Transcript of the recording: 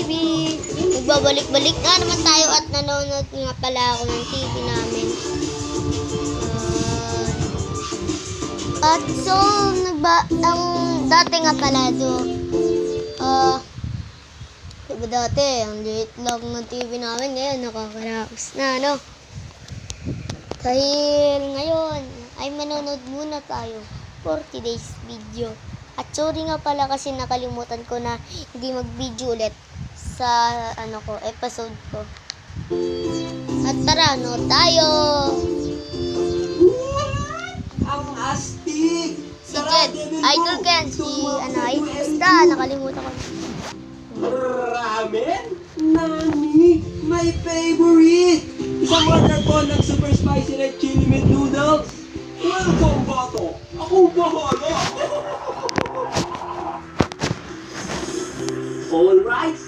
TV. Nagbabalik-balik na naman tayo at nanonood nga pala ako ng TV namin. At so, ang dati nga pala diba dati, ang liit lang ng TV namin, ngayon nakakaraos na, no? Dahil ngayon, ay manonood muna tayo. 40 days video. At sorry nga pala kasi nakalimutan ko na hindi mag-video ulit sa episode ko. At tara, no, tayo! Ang astig! Si Jed, idol ko yan, basta nakalimutan ko. Ramen? Nani? My favorite! Isang order po ng super spicy red chili with noodles. Welcome, bato! Ako bahala! Alright,